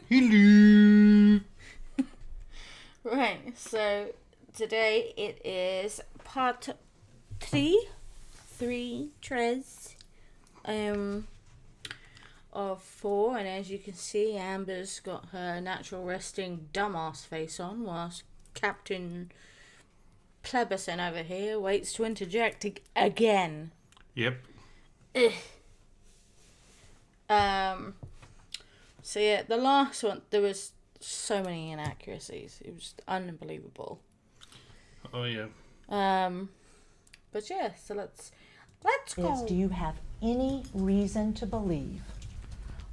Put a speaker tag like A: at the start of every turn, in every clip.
A: Hello.
B: Right, so today it is part three, Tres, of 4, and as you can see, Amber's got her natural resting dumbass face on, whilst Captain Plebiscite over here waits to interject again.
A: Yep.
B: Ugh. So yeah, the last one, there was so many inaccuracies. It was unbelievable.
A: Oh yeah.
B: But yeah, so let's go.
C: Do you have any reason to believe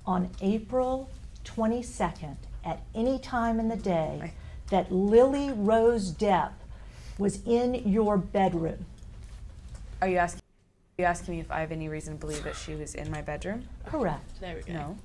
C: on April 22nd at any time in the day that Lily Rose Depp was in your bedroom?
D: Are you asking me if I have any reason to believe that she was in my bedroom?
C: Correct.
B: There we go.
D: No.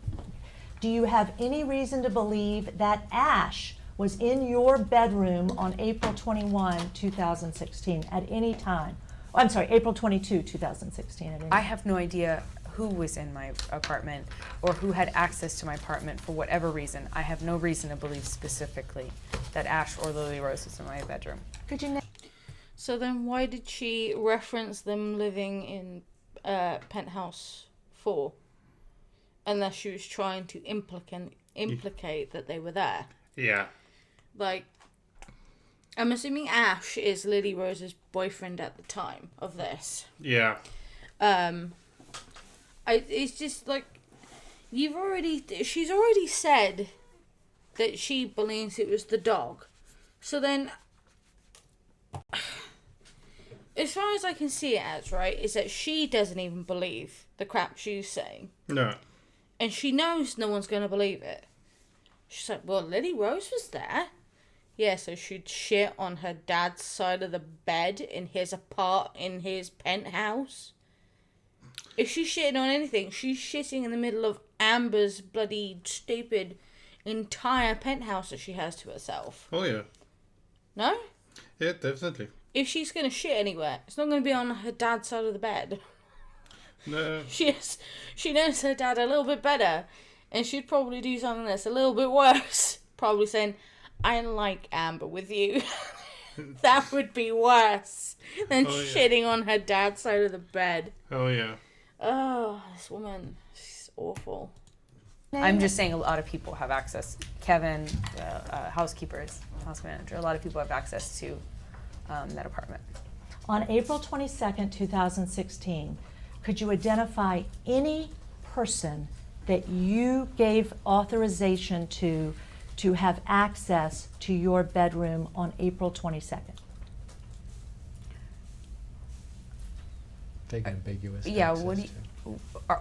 C: Do you have any reason to believe that Ash was in your bedroom on April 21, 2016 at any time? Oh, I'm sorry, April 22, 2016 at any time.
D: I have no idea who was in my apartment or who had access to my apartment for whatever reason. I have no reason to believe specifically that Ash or Lily Rose was in my bedroom.
C: Could you name?
B: So then why did she reference them living in Penthouse 4? Unless she was trying to implicate that they were there.
A: Yeah.
B: Like, I'm assuming Ash is Lily Rose's boyfriend at the time of this.
A: Yeah.
B: It's just like, she's already said that she believes it was the dog. So then, as far as I can see it as, right, is that she doesn't even believe the crap she's saying.
A: No.
B: And she knows no one's going to believe it. She's like, well, Lily Rose was there. Yeah, so she'd shit on her dad's side of the bed in his penthouse. If she's shitting on anything, she's shitting in the middle of Amber's bloody stupid entire penthouse that she has to herself.
A: Oh yeah.
B: No?
A: Yeah, definitely.
B: If she's going to shit anywhere, it's not going to be on her dad's side of the bed.
A: No.
B: She knows her dad a little bit better, and she'd probably do something that's a little bit worse. Probably saying, I like Amber with you. That would be worse than shitting on her dad's side of the bed.
A: Oh yeah.
B: Oh, this woman, she's awful.
D: I'm just saying a lot of people have access. Kevin, housekeepers, house manager, a lot of people have access to that apartment.
C: On April 22nd, 2016, could you identify any person that you gave authorization to have access to your bedroom on April 22nd?
E: Big ambiguous.
D: Yeah,
E: access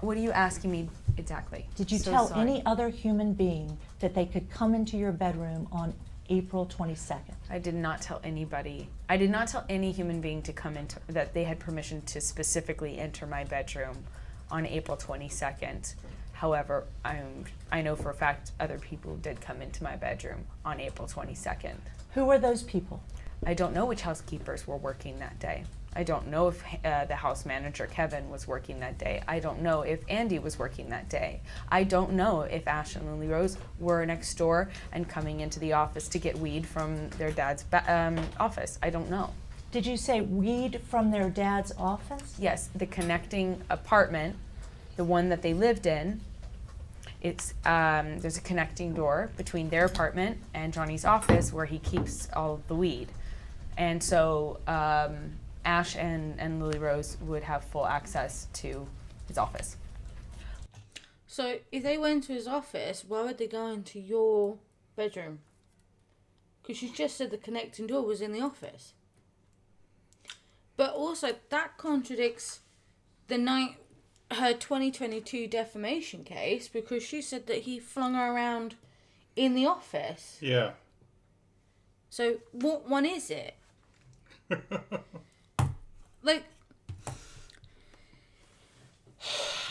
D: what are you asking me exactly?
C: Did you tell any other human being that they could come into your bedroom on April 22nd?
D: I did not tell anybody. I did not tell any human being to come into that they had permission to specifically enter my bedroom on April 22nd. However, I know for a fact other people did come into my bedroom on April 22nd.
C: Who were those people?
D: I don't know which housekeepers were working that day. I don't know if the house manager, Kevin, was working that day. I don't know if Andy was working that day. I don't know if Ash and Lily Rose were next door and coming into the office to get weed from their dad's office. I don't know.
C: Did you say weed from their dad's office?
D: Yes, the connecting apartment, the one that they lived in, it's there's a connecting door between their apartment and Johnny's office where he keeps all of the weed. And so Ash and Lily Rose would have full access to his office.
B: So if they went to his office, why would they go into your bedroom? Because you just said the connecting door was in the office. But also, that contradicts her 2022 defamation case, because she said that he flung her around in the office.
A: Yeah.
B: So what one is it? Like,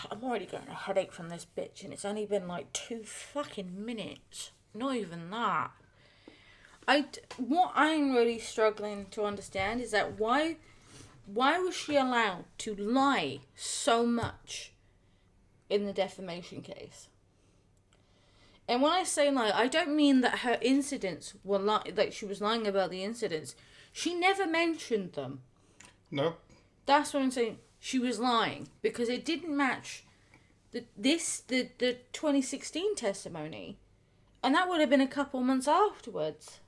B: I'm already getting a headache from this bitch, and it's only been like 2 fucking minutes. Not even that. What I'm really struggling to understand is that why was she allowed to lie so much in the defamation case? And when I say lie, I don't mean that her incidents were like she was lying about the incidents. She never mentioned them.
A: No.
B: That's what I'm saying. She was lying because it didn't match the 2016 testimony, and that would have been a couple months afterwards.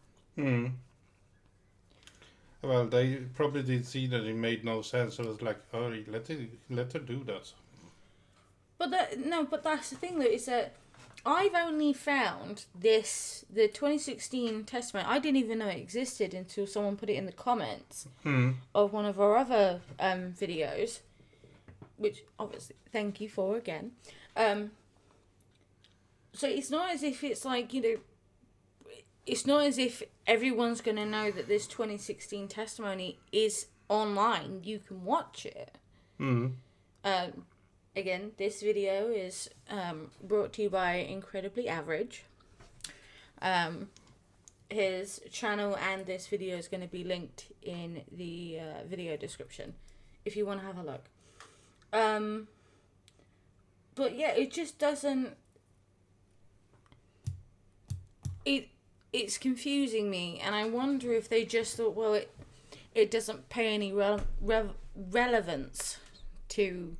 A: Well, they probably did see that it made no sense. So it was like, oh, let her do that.
B: But that's the thing though, is that I've only found the 2016 testimony. I didn't even know it existed until someone put it in the comments of one of our other videos, which obviously thank you for again. So it's not as if it's like, it's not as if everyone's going to know that this 2016 testimony is online. You can watch it. Again, this video is brought to you by Incredibly Average. His channel and this video is going to be linked in the video description if you want to have a look. But yeah, it just doesn't... It's confusing me, and I wonder if they just thought, well, it doesn't pay any relevance to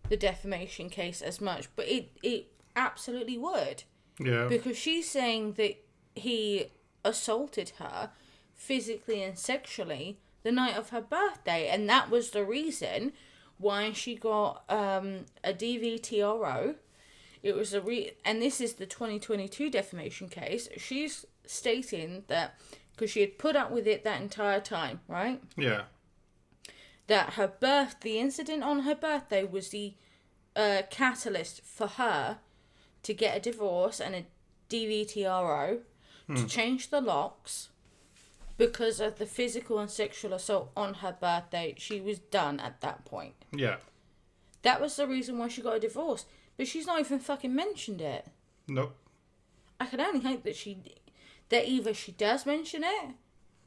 B: the defamation case as much, but it absolutely would.
A: Yeah.
B: Because she's saying that he assaulted her physically and sexually the night of her birthday, and that was the reason why she got a DVTRO. It was and this is the 2022 defamation case. She's stating that because she had put up with it that entire time, right?
A: Yeah.
B: That the incident on her birthday was the catalyst for her to get a divorce and a DVTRO, to change the locks. Because of the physical and sexual assault on her birthday, she was done at that point.
A: Yeah.
B: That was the reason why she got a divorce. But she's not even fucking mentioned it.
A: Nope.
B: I can only hope that either she does mention it.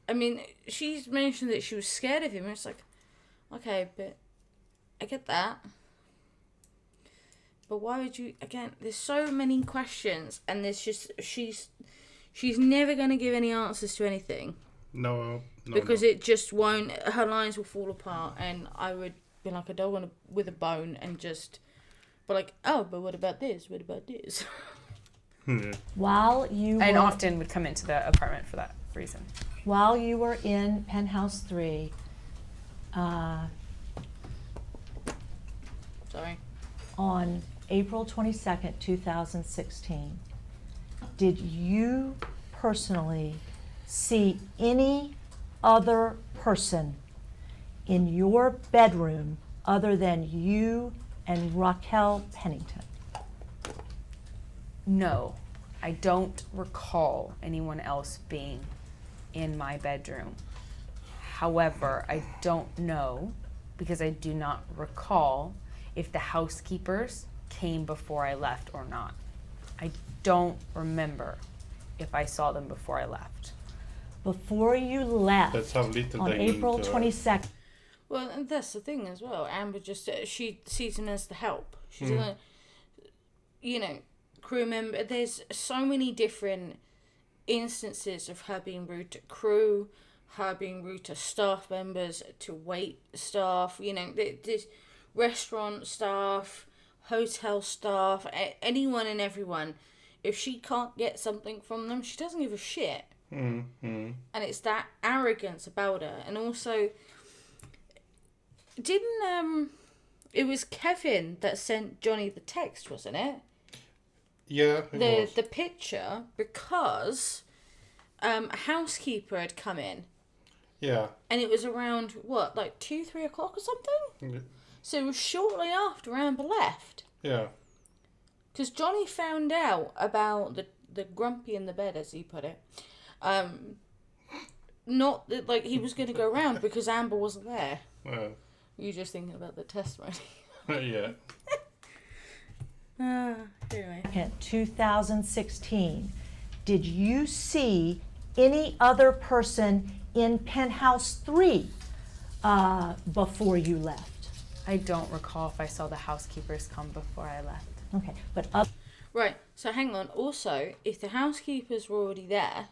B: I mean, she's mentioned that she was scared of him. And it's like, okay, but I get that. But why would you... Again, there's so many questions. And there's just... She's never going to give any answers to anything.
A: No.
B: Because it just won't... Her lines will fall apart. And I would be like a dog with a bone and just... But like, oh, but what about this? What about this?
C: While you
D: And
C: were,
D: often would come into the apartment for that reason.
C: while you were in Penthouse 3,
B: Sorry.
C: on April 22nd, 2016, did you personally see any other person in your bedroom other than you and Raquel Pennington?
D: No, I don't recall anyone else being in my bedroom. However, I don't know, because I do not recall, if the housekeepers came before I left or not. I don't remember if I saw them before I left.
C: Before you left,
A: That's how little
C: on
A: they need
C: April
A: to,
C: 22nd,
B: Well, and that's the thing as well. Amber just, she sees him as the help. She's gonna, crew member. There's so many different instances of her being rude to crew, her being rude to staff members, to wait staff, this restaurant staff, hotel staff, anyone and everyone. If she can't get something from them, she doesn't give a shit. And it's that arrogance about her. And also, it was Kevin that sent Johnny the text, wasn't it?
A: Yeah, it was.
B: The picture, because a housekeeper had come in.
A: Yeah.
B: And it was around, 2-3 o'clock or something?
A: Yeah.
B: So it was shortly after Amber left.
A: Yeah.
B: Because Johnny found out about the grumpy in the bed, as he put it. Not that, he was going to go around because Amber wasn't there.
A: Well,
B: You just thinking about the testimony.
A: yeah.
B: Anyway.
C: 2016, did you see any other person in Penthouse 3 before you left?
D: I don't recall if I saw the housekeepers come before I left.
C: Okay, but
B: Right, so hang on. Also, if the housekeepers were already there,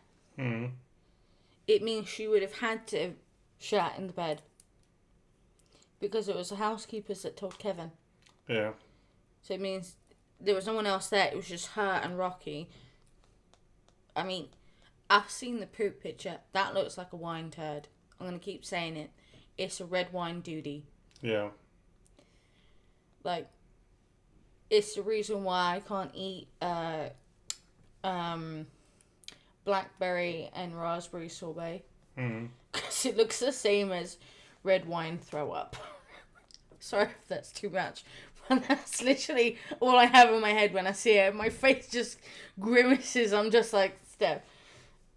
B: it means she would have had to have shat in the bed. Because it was the housekeepers that told Kevin.
A: Yeah.
B: So it means there was no one else there. It was just her and Rocky. I mean, I've seen the poop picture. That looks like a wine turd. I'm going to keep saying it. It's a red wine duty.
A: Yeah.
B: Like, it's the reason why I can't eat blackberry and raspberry sorbet. Because it looks the same as red wine throw up. Sorry if that's too much. But that's literally all I have in my head when I see it. My face just grimaces. I'm just like, Steph.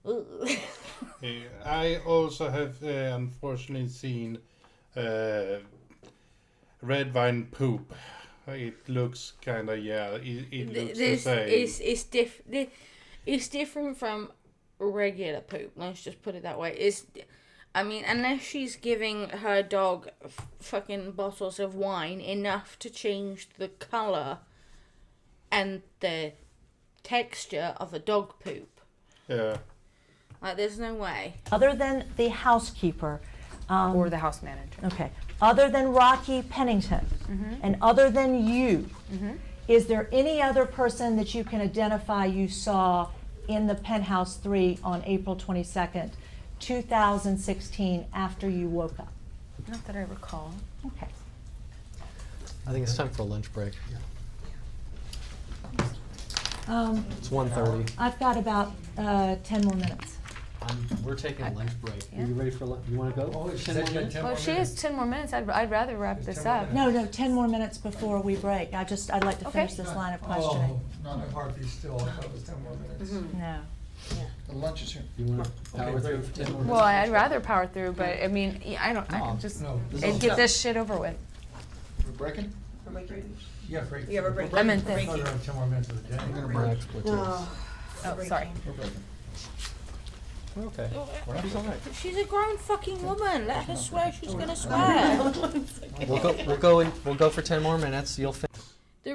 A: Yeah, I also have unfortunately seen red wine poop. It looks kind of, it looks the same.
B: It's different from regular poop. Let's just put it that way. I mean, unless she's giving her dog fucking bottles of wine enough to change the colour and the texture of a dog poop.
A: Yeah.
B: Like, there's no way.
C: Other than the housekeeper.
D: Or the house manager.
C: Okay. Other than Rocky Pennington and other than you, is there any other person that you can identify you saw in the Penthouse 3 on April 22nd, 2016 after you woke up?
D: Not that I recall.
C: Okay.
E: I think it's time for a lunch break. It's 1:30.
C: I've got about 10 more minutes.
E: We're taking a lunch break.
D: Yeah.
E: Are you ready for lunch? You want to go?
F: Oh,
E: 10 more minutes?
D: Well, if she has 10 more minutes, I'd rather wrap this
F: 10 more
D: up.
F: minutes.
C: No, 10 more minutes before we break. I'd like to finish this line of questioning.
F: Oh, not a heartbeat still. I thought it was 10 more minutes.
C: No.
F: The lunch is here.
E: You want to power through for 10 more minutes?
D: Well, I'd rather power through, but I mean, I
E: No,
D: can just
F: no, this
D: and
F: is-
D: get this shit over with.
F: We're breaking? Yeah, break.
G: Yeah, we're breaking.
D: I meant
F: I
D: this.
F: thought we were on 10 more minutes of the day.
E: Next, which is-
D: Oh, sorry.
F: We're breaking.
E: We're okay. She's all right.
B: She's a grown fucking woman. Let her swear she's gonna swear.
E: We'll go for 10 more minutes. You'll finish.
B: The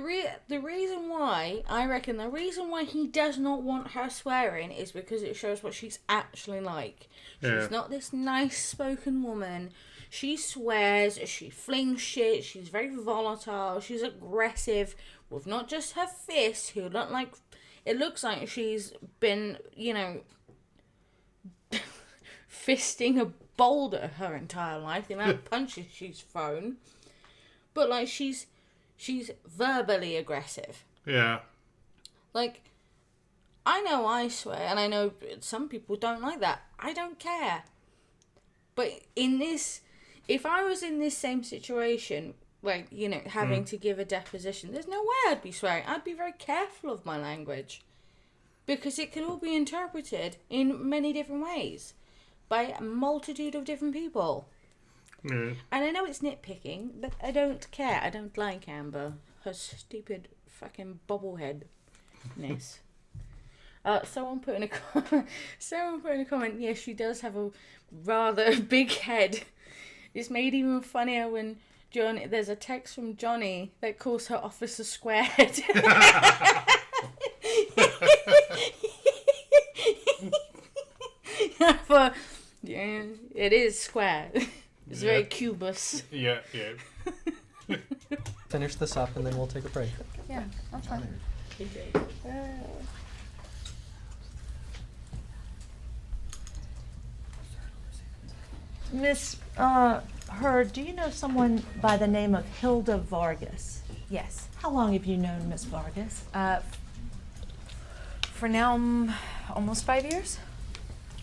B: reason why, I reckon, the reason why he does not want her swearing is because it shows what she's actually like.
A: Yeah.
B: She's not this nice-spoken woman. She swears, she flings shit, she's very volatile, she's aggressive, with not just her fists, who look like, it looks like she's been, fisting a boulder her entire life, the amount of punches she's thrown. But, like, she's verbally aggressive.
A: Yeah.
B: Like, I know I swear, and I know some people don't like that. I don't care. But if I was in this same situation, like, having to give a deposition, there's no way I'd be swearing. I'd be very careful of my language. Because it can all be interpreted in many different ways by a multitude of different people.
A: Yeah.
B: And I know it's nitpicking, but I don't care. I don't like Amber. Her stupid fucking bobbleheadness. Someone put in a comment, yes, she does have a rather big head. It's made even funnier when there's a text from Johnny that calls her Officer Squarehead. But yeah, it is square. It's very cubous.
A: Yeah.
E: Finish this up and then we'll take a break.
D: Yeah, that's fine.
C: Miss Heard, do you know someone by the name of Hilda Vargas?
D: Yes.
C: How long have you known Miss Vargas?
D: For now, almost 5 years?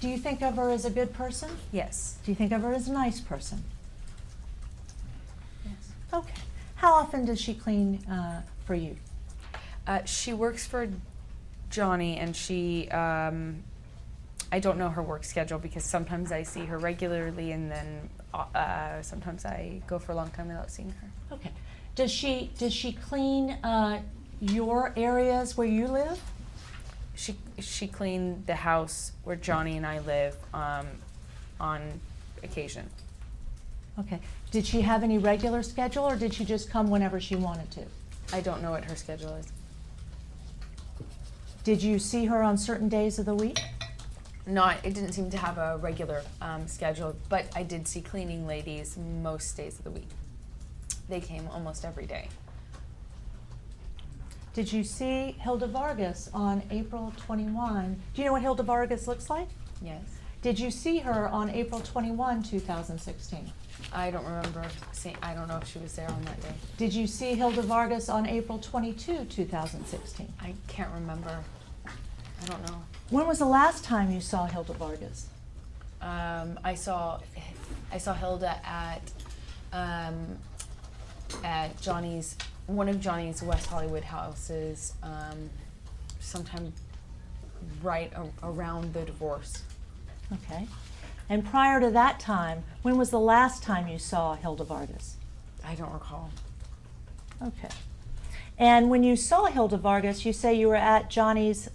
C: Do you think of her as a good person?
D: Yes.
C: Do you think of her as a nice person?
D: Yes.
C: Okay. How often does she clean for you?
D: She works for Johnny, and she, I don't know her work schedule because sometimes I see her regularly, and then sometimes I go for a long time without seeing her.
C: Okay. Does she clean your areas where you live?
D: She cleaned the house where Johnny and I live on occasion.
C: Okay. Did she have any regular schedule, or did she just come whenever she wanted to?
D: I don't know what her schedule is.
C: Did you see her on certain days of the week?
D: It didn't seem to have a regular schedule, but I did see cleaning ladies most days of the week. They came almost every day.
C: Did you see Hilda Vargas on April 21? Do you know what Hilda Vargas looks like?
D: Yes.
C: Did you see her on April 21, 2016?
D: I don't remember seeing, I don't know if she was there on that day.
C: Did you see Hilda Vargas on April 22, 2016?
D: I can't remember. I don't know.
C: When was the last time you saw Hilda Vargas?
D: I saw Hilda at Johnny's, one of Johnny's West Hollywood houses, sometime right around the divorce.
C: Okay. And prior to that time, when was the last time you saw Hilda Vargas?
D: I don't recall.
C: Okay. And when you saw Hilda Vargas, you say you were at Johnny's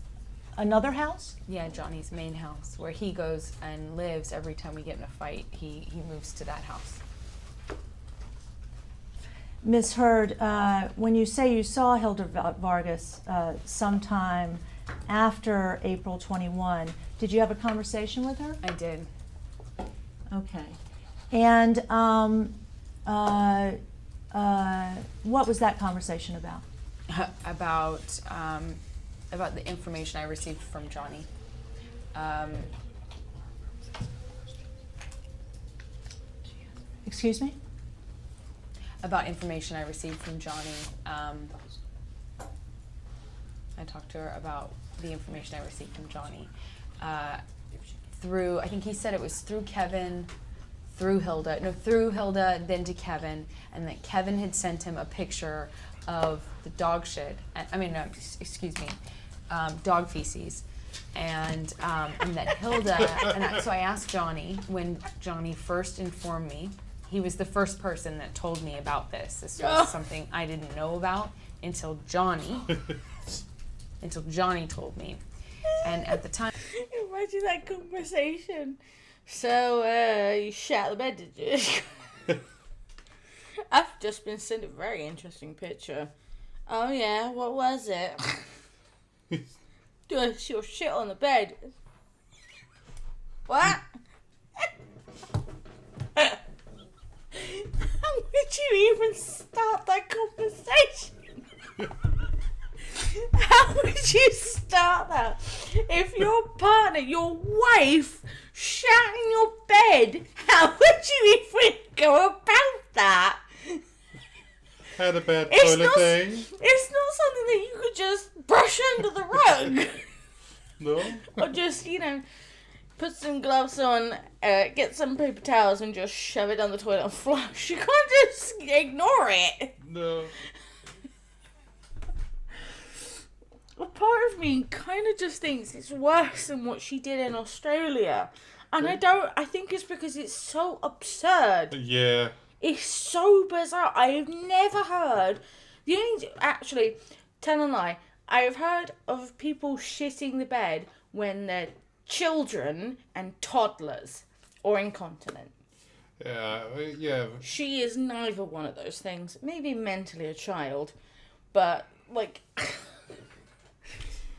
C: another house?
D: Yeah, Johnny's main house, where he goes and lives every time we get in a fight. He moves to that house.
C: Ms. Heard, when you say you saw Hilda Vargas sometime after April 21, did you have a conversation with her?
D: I did.
C: Okay. And what was that conversation about?
D: About the information I received from Johnny.
C: Excuse me?
D: About information I received from Johnny. I talked to her about the information I received from Johnny. Through, I think he said it was through Kevin, through Hilda, then to Kevin, and that Kevin had sent him a picture of the dog shit, dog feces, and that Hilda, so I asked Johnny, when Johnny first informed me, he was the first person that told me about this. This was something I didn't know about until Johnny told me. And at the time...
B: Imagine that conversation. So, you shat the bed, did you? I've just been sent a very interesting picture. Oh yeah, what was it? Do I see your shit on the bed? What? How would you even start that conversation? How would you start that? If your partner, your wife, shat in your bed, how would you even go about that?
A: Had a bad toilet day.
B: It's not something that you could just brush under the rug.
A: No?
B: Or just, put some gloves on, get some paper towels and just shove it down the toilet and flush. You can't just ignore it.
A: No.
B: A part of me kind of just thinks it's worse than what she did in Australia. And I think it's because it's so absurd.
A: Yeah.
B: It's so bizarre. I have never heard, actually, tell a lie, I have heard of people shitting the bed when they're children and toddlers or incontinent.
A: Yeah.
B: She is neither one of those things. Maybe mentally a child, but,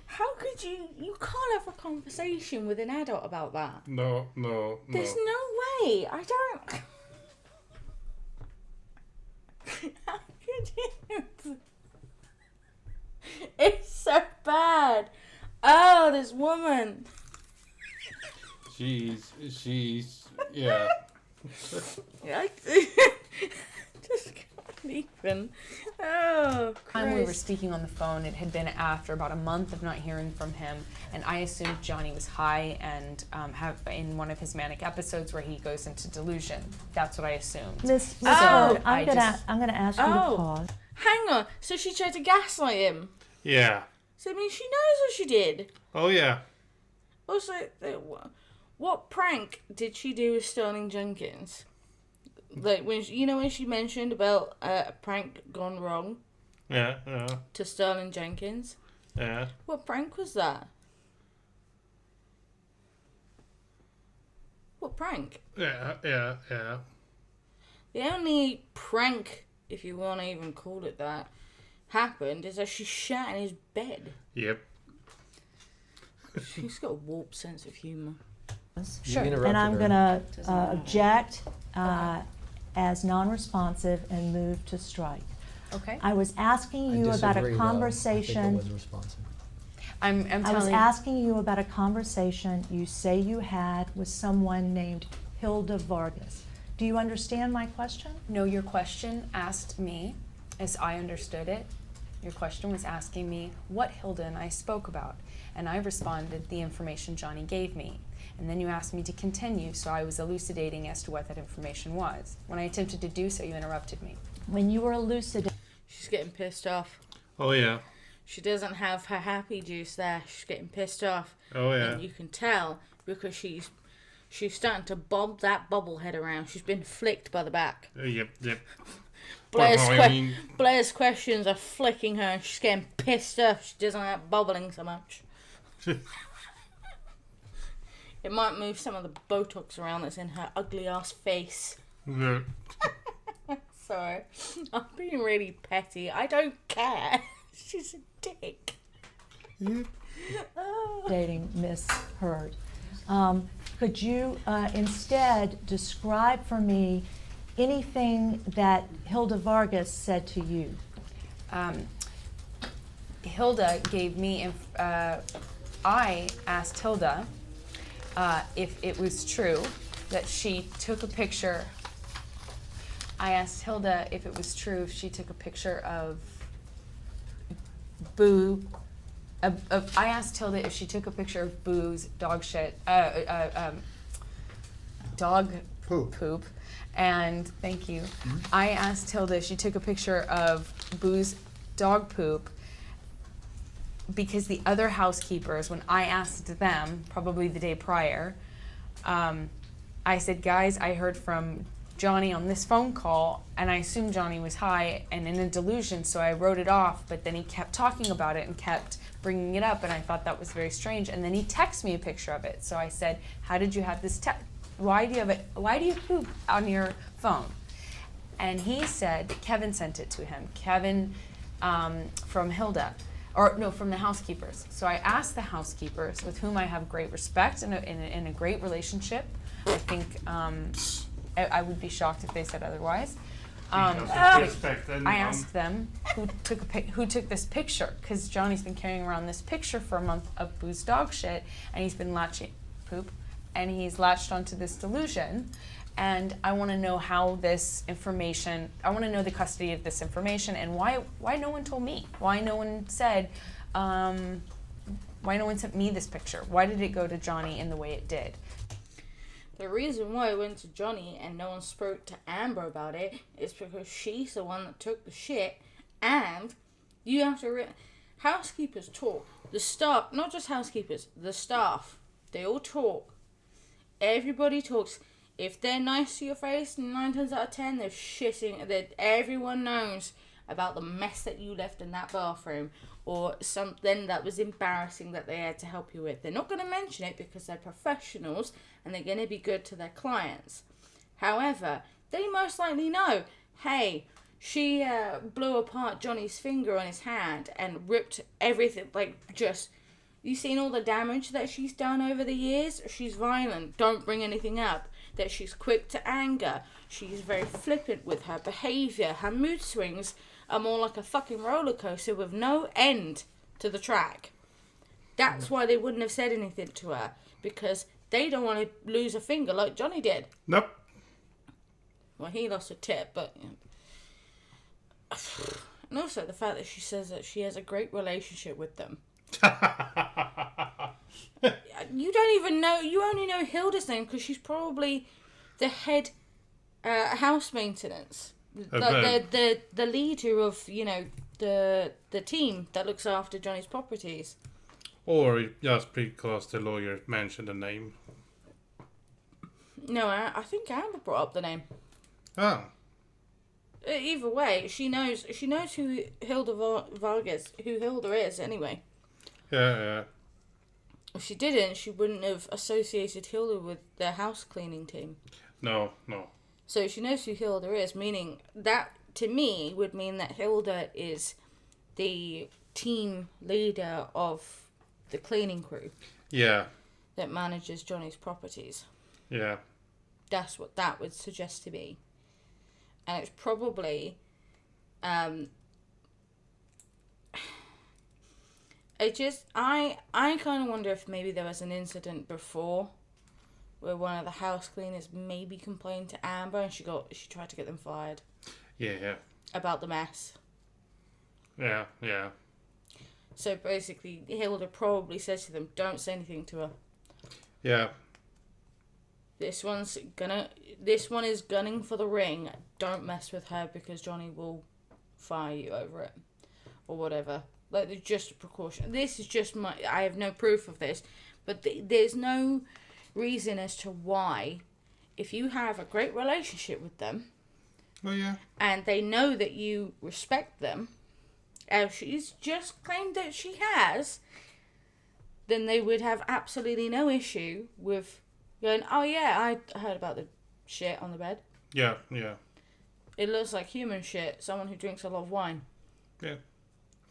B: how could you can't have a conversation with an adult about that.
A: No.
B: There's no way. I don't... How could you? It's so bad. Oh, this woman.
A: She's, yeah.
B: I just can't even. Oh, Christ.
D: When we were speaking on the phone, it had been after about a month of not hearing from him, and I assumed Johnny was high and have in one of his manic episodes where he goes into delusion. That's what I assumed.
C: Miss
D: So
C: Heard,
D: I
C: I'm gonna ask you to pause.
B: Hang on. So she tried to gaslight him.
A: Yeah.
B: So I mean, she knows what she did.
A: Oh, yeah.
B: Also, what prank did she do with Sterling Jenkins? When she mentioned about a prank gone wrong.
A: Yeah.
B: To Sterling Jenkins.
A: Yeah.
B: What prank was that? What prank?
A: Yeah.
B: The only prank, if you want to even call it that, happened is that she shat in his bed.
A: Yep.
B: She's got a warped sense of humour.
D: Sure.
C: And I'm going to object as non-responsive and move to strike.
D: Okay.
C: I was asking you about a conversation.
D: I'm
C: I was
D: telling
C: asking you about a conversation you say you had with someone named Hilda Vargas. Do you understand my question?
D: No, your question asked me, as I understood it, your question was asking me what Hilda and I spoke about. And I responded the information Johnny gave me. And then you asked me to continue, so I was elucidating as to what that information was. When I attempted to do so, you interrupted me.
C: When you were elucidating.
B: She's getting pissed off.
A: Oh, yeah.
B: She doesn't have her happy juice there. She's getting pissed off.
A: Oh, yeah.
B: And you can tell because she's starting to bob that bobble head around. She's been flicked by the back.
A: Yep.
B: Blair's questions are flicking her and she's getting pissed off. She doesn't like bobbling so much. It might move some of the Botox around that's in her ugly ass face.
A: Yeah.
B: Sorry. I'm being really petty. I don't care. She's a dick.
C: Dating Miss Heard. Could you instead describe for me anything that Hilda Vargas said to you?
D: Hilda gave me, I asked Hilda if it was true that she took a picture. I asked Hilda if it was true if she took a picture of Boo. I asked Hilda if she took a picture of Boo's dog shit, dog poop. And thank you. Mm-hmm. I asked Hilda if she took a picture of Boo's dog poop because the other housekeepers, when I asked them, probably the day prior, I said, guys, I heard from Johnny on this phone call, and I assumed Johnny was high and in a delusion, so I wrote it off, but then he kept talking about it and kept bringing it up, and I thought that was very strange, and then he texted me a picture of it. So I said, how did you have this why do you poop on your phone? And he said that Kevin sent it to him. Kevin from Hilda, or no, from the housekeepers. So I asked the housekeepers, with whom I have great respect and a great relationship. I think I would be shocked if they said otherwise. I asked them who took this picture, because Johnny's been carrying around this picture for a month of Boo's dog shit, and he's been he's latched onto this delusion, and I want to know how this information. I want to know the custody of this information, and why no one told me? Why no one said? Why no one sent me this picture? Why did it go to Johnny in the way it did?
B: The reason why it went to Johnny and no one spoke to Amber about it is because she's the one that took the shit, and you have to housekeepers talk. The staff, not just housekeepers, the staff, they all talk. Everybody talks. If they're nice to your face, 9 times out of 10, they're shitting. Everyone knows about the mess that you left in that bathroom, or something that was embarrassing that they had to help you with. They're not going to mention it because they're professionals and they're going to be good to their clients. However, they most likely know, hey, she blew apart Johnny's finger on his hand and ripped everything, you seen all the damage that she's done over the years? She's violent. Don't bring anything up. That she's quick to anger. She's very flippant with her behaviour. Her mood swings are more like a fucking roller coaster with no end to the track. That's why they wouldn't have said anything to her, because they don't want to lose a finger like Johnny did.
A: Nope.
B: Well, he lost a tip, but... And also the fact that she says that she has a great relationship with them. You don't even know, you only know Hilda's name because she's probably the head house maintenance. The leader of, the team that looks after Johnny's properties.
A: Or just because the lawyer mentioned the name.
B: No, I think Amber brought up the name.
A: Oh.
B: Either way, she knows who Hilda Vargas, who Hilda is anyway.
A: Yeah.
B: If she didn't, she wouldn't have associated Hilda with their house cleaning team.
A: No.
B: So she knows who Hilda is, meaning that, to me, would mean that Hilda is the team leader of the cleaning crew.
A: Yeah.
B: That manages Johnny's properties.
A: Yeah.
B: That's what that would suggest to me. And it's probably, I kind of wonder if maybe there was an incident before where one of the house cleaners maybe complained to Amber and she tried to get them fired.
A: Yeah.
B: About the mess.
A: Yeah.
B: So basically, Hilda probably said to them, don't say anything to her.
A: Yeah.
B: This one is gunning for the ring. Don't mess with her because Johnny will fire you over it. Or whatever. Like, just a precaution. This is just I have no proof of this. But there's no reason as to why, if you have a great relationship with them,
A: oh yeah,
B: and they know that you respect them, as she's just claimed that she has, then they would have absolutely no issue with going, oh yeah, I heard about the shit on the bed.
A: Yeah.
B: It looks like human shit. Someone who drinks a lot of wine.
A: Yeah.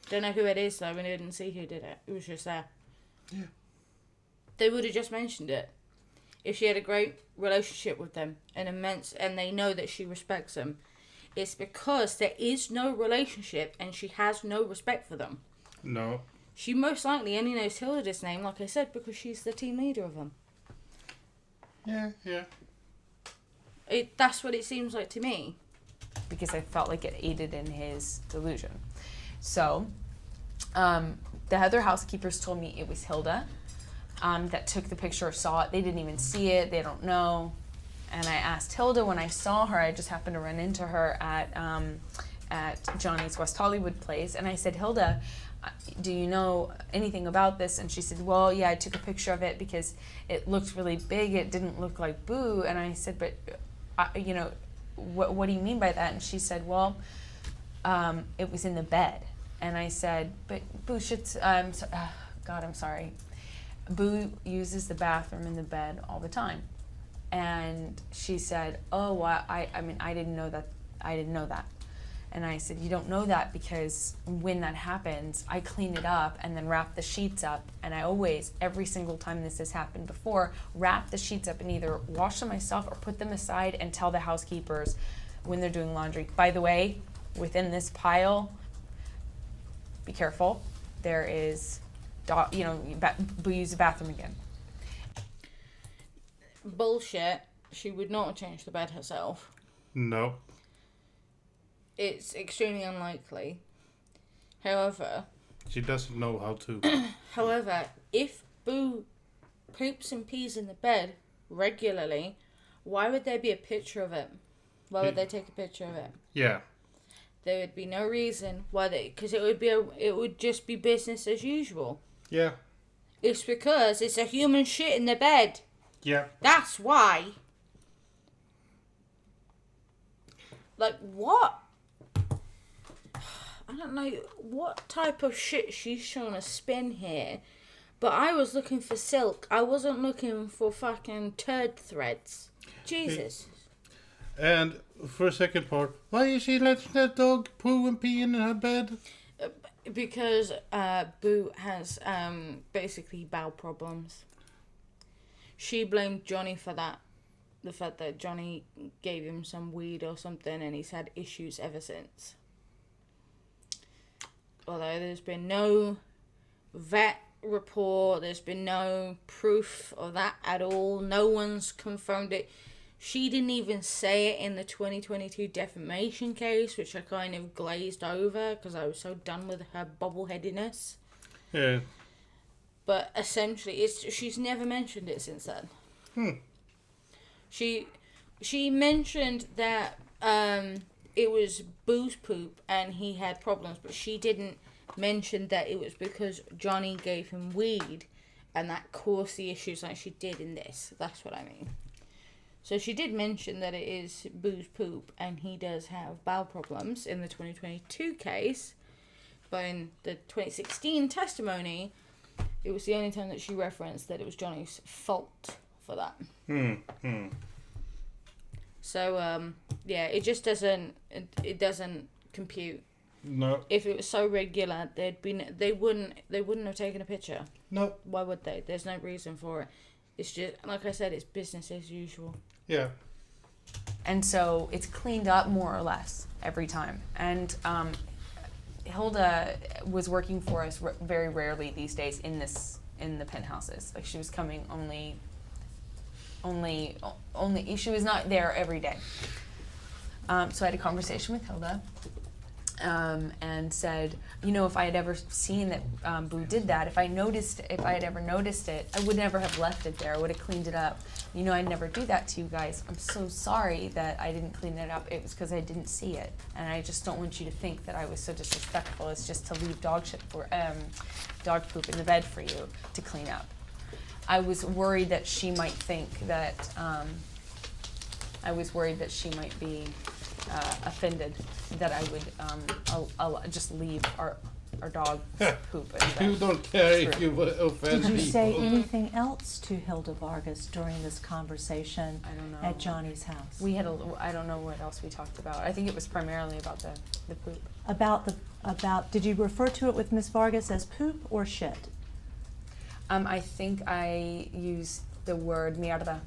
B: Don't know who it is though, and I didn't see who did it. It was just there.
A: Yeah.
B: They would have just mentioned it. If she had a great relationship with them, and they know that she respects them. It's because there is no relationship and she has no respect for them.
A: No.
B: She most likely only knows Hilda's name, like I said, because she's the team leader of them.
A: Yeah.
B: That's what it seems like to me.
D: Because I felt like it aided in his delusion. So, the other housekeepers told me it was Hilda that took the picture or saw it. They didn't even see it. They don't know. And I asked Hilda when I saw her. I just happened to run into her at Johnny's West Hollywood place. And I said, Hilda, do you know anything about this? And she said, well, yeah, I took a picture of it because it looked really big. It didn't look like Boo. And I said, but, what do you mean by that? And she said, well, it was in the bed. And I said, but Boo should, God, I'm sorry. Boo uses the bathroom in the bed all the time. And she said, oh, well, I mean, I didn't know that. And I said, you don't know that because when that happens, I clean it up and then wrap the sheets up. And I always, every single time this has happened before, wrap the sheets up and either wash them myself or put them aside and tell the housekeepers when they're doing laundry. By the way, within this pile, be careful. There is, Boo used the bathroom again.
B: Bullshit. She would not change the bed herself.
A: No.
B: It's extremely unlikely. However...
A: She doesn't know how to.
B: However, if Boo poops and pees in the bed regularly, why would there be a picture of it? Why would they take a picture of it?
A: Yeah.
B: There would be no reason why because it would just be business as usual.
A: Yeah.
B: It's because it's a human shit in the bed.
A: Yeah.
B: That's why. Like, what? I don't know what type of shit she's trying to spin here, but I was looking for silk. I wasn't looking for fucking turd threads. Jesus.
A: And for a second part, why is she letting that dog poo and pee in her bed?
B: Because Boo has basically bowel problems. She blamed Johnny for that. The fact that Johnny gave him some weed or something and he's had issues ever since. Although there's been no vet report, there's been no proof of that at all. No one's confirmed it. She didn't even say it in the 2022 defamation case, which I kind of glazed over because I was so done with her bobbleheadedness.
A: Yeah.
B: But essentially, she's never mentioned it since then. She mentioned that it was Boo's poop and he had problems, but she didn't mention that it was because Johnny gave him weed and that caused the issues like she did in this. That's what I mean. So she did mention that it is Boo's poop and he does have bowel problems in the 2022 case, but in the 2016 testimony, it was the only time that she referenced that it was Johnny's fault for that. So, yeah, it just doesn't, it doesn't compute.
A: No.
B: If it was so regular, they wouldn't have taken a picture.
A: No.
B: Why would they? There's no reason for it. It's just, like I said, it's business as usual.
A: Yeah.
D: And so it's cleaned up more or less every time. And Hilda was working for us very rarely these days in the penthouses. Like, she was coming only she was not there every day. So I had a conversation with Hilda and said, if I had ever seen that Boo did that, if I had ever noticed it, I would never have left it there. I would have cleaned it up. I'd never do that to you guys. I'm so sorry that I didn't clean it up. It was because I didn't see it. And I just don't want you to think that I was so disrespectful as just to leave dog poop in the bed for you to clean up. I was worried that she might think that, she might be offended that I would I'll just leave our dog poop in the bed.
A: You don't care if you offend
C: Did you
A: people.
C: say anything else to Hilda Vargas during this conversation
D: I don't know.
C: at Johnny's house?
D: We had I don't know what else we talked about. I think it was primarily about the poop.
C: Did you refer to it with Miss Vargas as poop or shit?
D: I think I used the word mierda.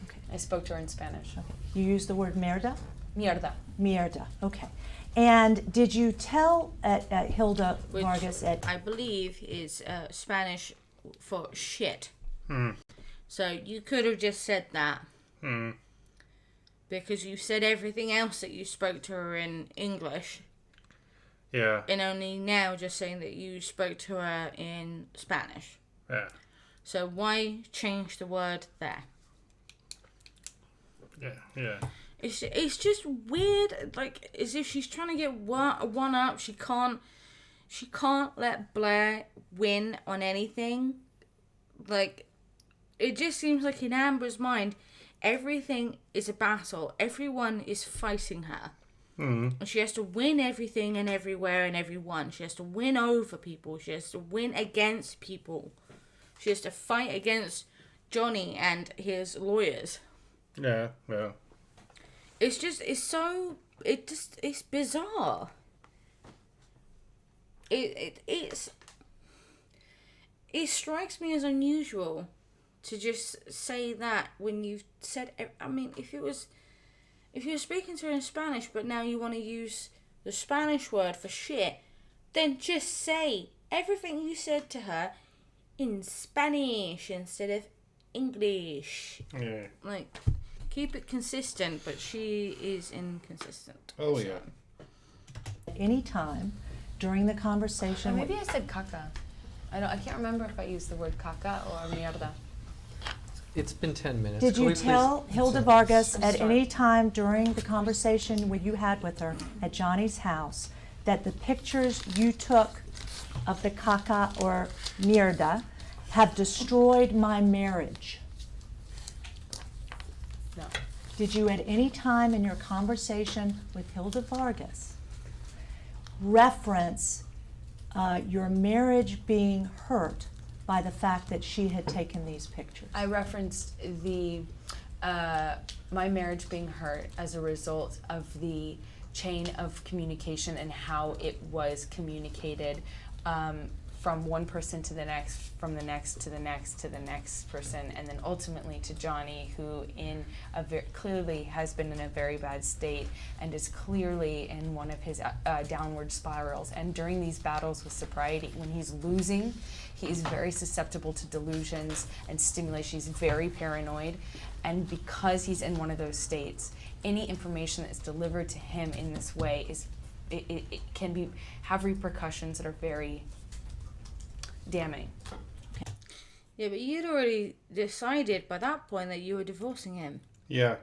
C: Okay.
D: I spoke to her in Spanish.
C: Okay. You used the word mierda?
D: Mierda.
C: Mierda. Okay. And did you tell Hilda
B: Which
C: Vargas
B: I believe is Spanish for shit. So you could have just said that. Because you said everything else that you spoke to her in English.
A: Yeah.
B: And only now just saying that you spoke to her in Spanish.
A: Yeah.
B: So why change the word there?
A: Yeah.
B: It's just weird, like, as if she's trying to get one up. She can't let Blair win on anything. Like, it just seems like in Amber's mind, everything is a battle. Everyone is fighting her. And she has to win everything and everywhere and everyone. She has to win over people. She has to win against people. She has to fight against Johnny and his lawyers.
A: Yeah.
B: It's bizarre. It strikes me as unusual to just say that when you've said, I mean, if you're speaking to her in Spanish, but now you want to use the Spanish word for shit, then just say everything you said to her in Spanish instead of English.
A: Yeah.
B: Like, keep it consistent, but she is inconsistent.
A: Oh, yeah.
C: any time during the conversation?
D: Or maybe I said caca. I can't remember if I used the word caca or mierda.
E: It's been 10 minutes.
C: Did
E: Can
C: you
E: we
C: tell
E: please-
C: Hilda Vargas
D: I'm
C: at
D: sorry.
C: any time during the conversation when you had with her at Johnny's house that the pictures you took of the caca or mierda have destroyed my marriage?
D: No.
C: Did you at any time in your conversation with Hilda Vargas reference your marriage being hurt by the fact that she had taken these pictures?
D: I referenced the my marriage being hurt as a result of the chain of communication and how it was communicated from one person to the next, from the next to the next to the next person, and then ultimately to Johnny, who clearly has been in a very bad state and is clearly in one of his downward spirals. And during these battles with sobriety, when he's losing, he is very susceptible to delusions and stimulation. He's very paranoid, and because he's in one of those states, any information that is delivered to him in this way it can have repercussions that are very damning.
B: Yeah, but you'd already decided by that point that you were divorcing him.
A: Yeah.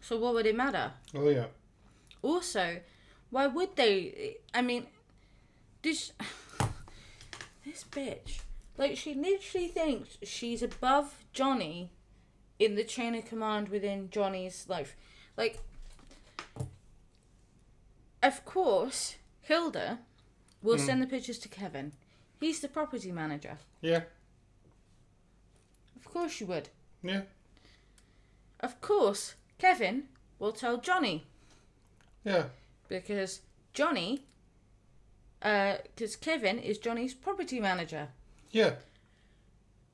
B: So what would it matter?
A: Oh, yeah.
B: Also, why would they? I mean, this bitch. Like, she literally thinks she's above Johnny in the chain of command within Johnny's life. Like, of course, Hilda will send the pictures to Kevin. He's the property manager.
A: Yeah.
B: Of course you would.
A: Yeah.
B: Of course, Kevin will tell Johnny.
A: Yeah.
B: Because Johnny because Kevin is Johnny's property manager.
A: Yeah.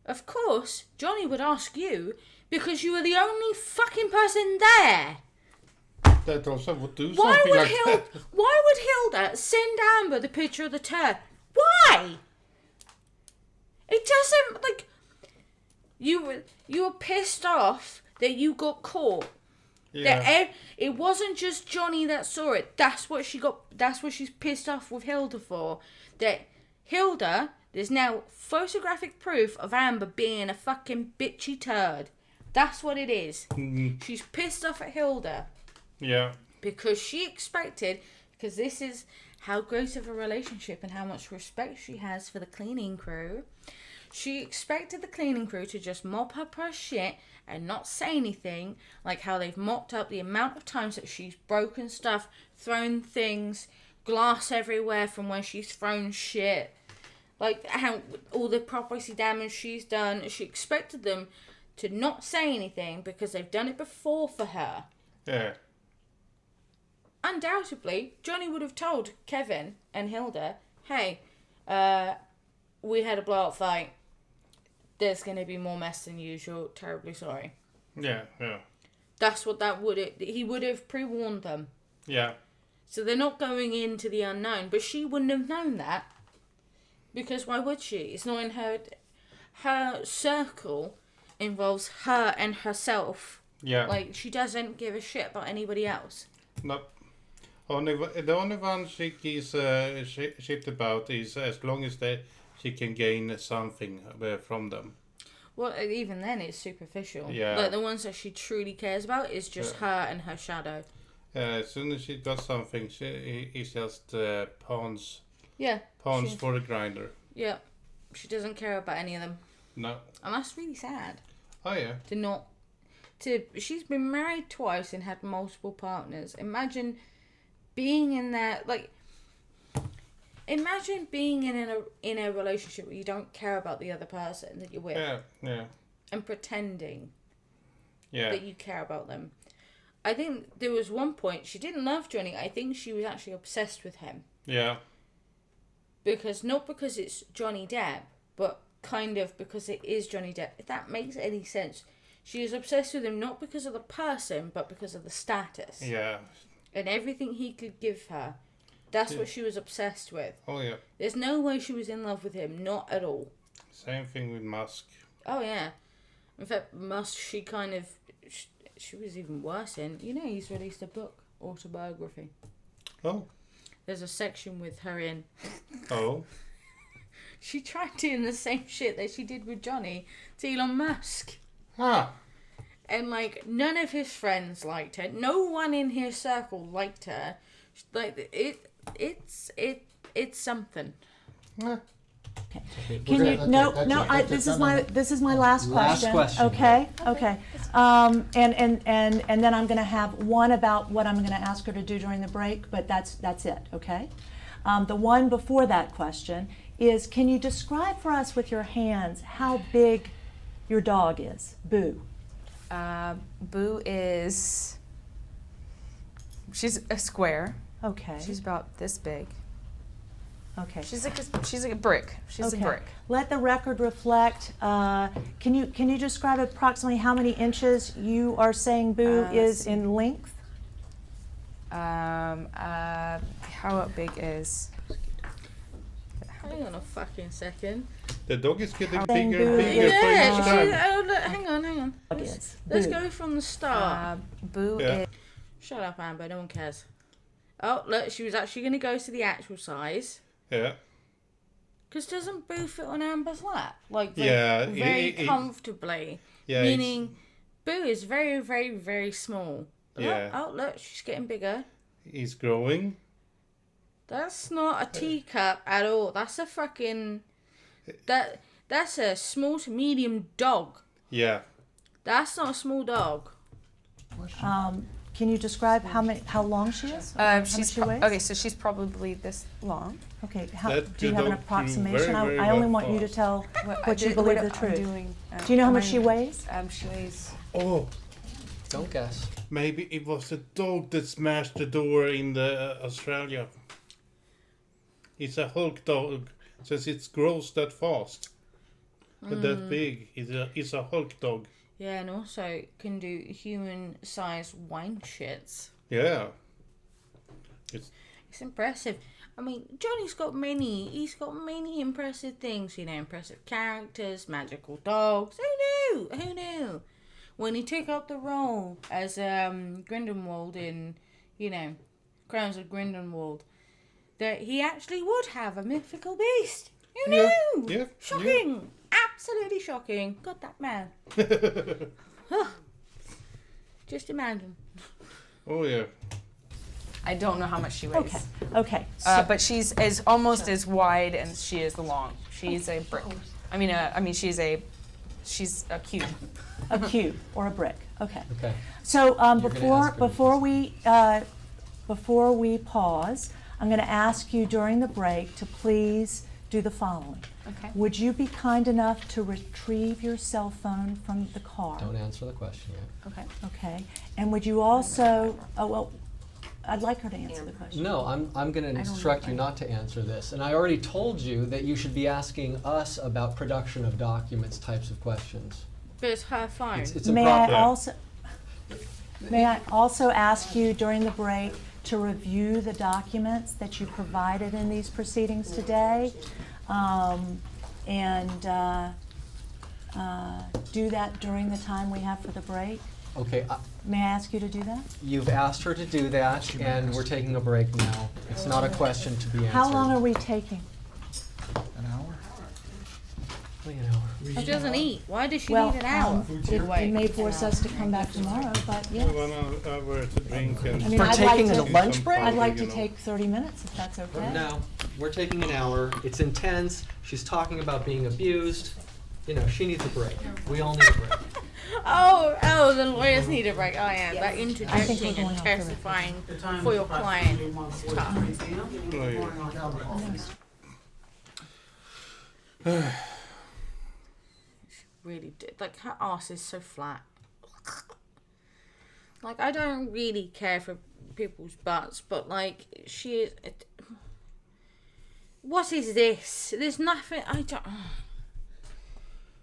B: Of course, Johnny would ask you because you were the only fucking person there.
A: That also would do something like that.
B: Why would Hilda send Amber the picture of the turd? Why? It doesn't, like, you were pissed off that you got caught.
A: Yeah.
B: That it wasn't just Johnny that saw it. That's what she's pissed off with Hilda for. That Hilda, there's now photographic proof of Amber being a fucking bitchy turd. That's what it is.
A: Mm-hmm.
B: She's pissed off at Hilda.
A: Yeah.
B: Because she expected, because this is how great of a relationship and how much respect she has for the cleaning crew. She expected the cleaning crew to just mop up her shit and not say anything, like how they've mopped up the amount of times that she's broken stuff, thrown things, glass everywhere from where she's thrown shit, like how all the property damage she's done. She expected them to not say anything because they've done it before for her.
A: Yeah.
B: Undoubtedly, Johnny would have told Kevin and Hilda, hey, we had a blow-up fight. There's going to be more mess than usual. Terribly sorry.
A: Yeah, yeah.
B: That's what he would have pre-warned them.
A: Yeah.
B: So they're not going into the unknown, but she wouldn't have known that. Because why would she? It's not in her circle involves her and herself.
A: Yeah.
B: Like, she doesn't give a shit about anybody else.
A: No. The only one she gives shit about is as long as she can gain something from them.
B: Well, even then it's superficial.
A: Yeah.
B: Like, the ones that she truly cares about is just her and her shadow.
A: As soon as she does something, it's just pawns.
B: Yeah.
A: Pawns for the grinder.
B: Yeah. She doesn't care about any of them.
A: No.
B: And that's really sad.
A: Oh, yeah.
B: She's been married twice and had multiple partners. Imagine being in that, like, imagine being in a relationship where you don't care about the other person that you're with.
A: Yeah, yeah.
B: And pretending
A: Yeah.
B: that you care about them. I think there was one point she didn't love Johnny. I think she was actually obsessed with him.
A: Yeah.
B: Not because it's Johnny Depp, but kind of because it is Johnny Depp. If that makes any sense. She is obsessed with him not because of the person, but because of the status.
A: Yeah.
B: And everything he could give her. That's what she was obsessed with.
A: Oh, yeah.
B: There's no way she was in love with him. Not at all.
A: Same thing with Musk.
B: Oh, yeah. In fact, Musk, she was even worse in. You know, he's released a book, autobiography.
A: Oh.
B: There's a section with her in.
A: Oh.
B: She tried doing the same shit that she did with Johnny to Elon Musk.
A: Huh.
B: And, like, none of his friends liked her. No one in his circle liked her. Like, it's something.
A: Huh.
C: Okay. Can you? No. This is my last question.
E: Last question.
C: Okay. And then I'm going to have one about what I'm going to ask her to do during the break. But that's it. Okay. The one before that question is: can you describe for us with your hands how big your dog is, Boo?
D: Boo is. She's a square.
C: Okay.
D: She's about this big.
C: Okay.
D: She's like a brick. She's a brick.
C: Let the record reflect. Can you describe approximately how many inches you are saying Boo is in length?
D: How big is?
B: Hang on a fucking second.
A: The dog is getting
C: Saying
A: bigger and
C: Boo
A: bigger
C: is-
A: for each time.
B: Hang on.
C: Yes.
B: Let's
C: Boo.
B: go from the start.
D: Boo
A: Yeah.
D: is.
B: Shut up, Amber. No one cares. Oh, look, she was actually going to go to the actual size.
A: Yeah.
B: Because doesn't Boo fit on Amber's lap? Like,
A: Yeah,
B: very
A: it-
B: comfortably.
A: Yeah.
B: Meaning, Boo is very, very, very small.
A: Yeah.
B: Oh, look, she's getting bigger.
A: He's growing.
B: That's not a teacup at all. That's a fucking... That's a small to medium dog.
A: Yeah.
B: That's not a small dog.
C: Can you describe how long she is? How much
D: She's
C: she weighs?
D: okay. So she's probably this long.
C: Okay.
A: That
C: Do you
A: you
C: have an
A: don't do
C: approximation?
A: very, very
C: I only
A: well
C: want you to
A: fast.
C: tell what you
D: Wait,
C: believe the
D: I'm
C: truth.
D: doing,
C: Do you know how much
D: am
C: she
D: I-
C: weighs?
D: She weighs.
A: Oh,
E: Don't guess.
A: maybe it was the dog that smashed the door in the Australia. It's a Hulk dog, since it grows that fast. That big. It's a Hulk dog.
B: Yeah, and also can do human-sized wine shits.
A: Yeah.
B: It's impressive. I mean, Johnny's got many impressive things, you know, impressive characters, magical dogs. Who knew? When he took up the role as Grindelwald in, you know, Crimes of Grindelwald, that he actually would have a mythical beast. Who knew?
A: Yeah.
B: Shocking. Absolutely shocking. God, that man. Just imagine.
A: Oh, yeah.
D: I don't know how much she weighs.
C: Okay. So,
D: But she's almost as wide as she is long. She's a brick. She's a cube.
C: a cube or a brick. Okay.
E: Okay.
C: So
E: You're gonna ask her
C: before we pause, I'm going to ask you during the break to please do the following.
D: Okay.
C: Would you be kind enough to retrieve your cell phone from the car?
E: Don't answer the question yet.
D: Okay.
C: Okay. And would you also? Oh well, I'd like her to answer the question.
E: No, I'm going to instruct you not to answer this. And I already told you that you should be asking us about production of documents types of questions.
B: But it's her phone.
E: It's
C: May
E: improper.
C: May I also ask you during the break to review the documents that you provided in these proceedings today, and do that during the time we have for the break?
E: Okay,
C: May I ask you to do that?
E: you've asked her to do that, and we're taking a break now. It's not a question to be answered.
C: How long are we taking?
F: An hour?
E: Only an hour.
B: She doesn't eat. Why does she
C: Well,
B: need an hour?
C: it may force us to come back tomorrow, but yes.
A: 1 hour to drink and...
C: I mean,
E: For
C: I'd
E: taking
C: like
E: a
C: to-
E: lunch break?
C: I'd like to
A: You know.
C: take 30 minutes if that's okay.
E: No, we're taking an hour. It's intense. She's talking about being abused. You know, she needs a break. We all need a break.
B: Oh, the lawyers need a break. Oh, yeah, that
C: I think we're
B: interjecting
C: going
B: and
C: off the record.
B: testifying for your client is tough.
A: Oh, yeah.
B: Really did. Like, her ass is so flat. Like, I don't really care for people's butts, but, like, she is... What is this? There's nothing... I don't...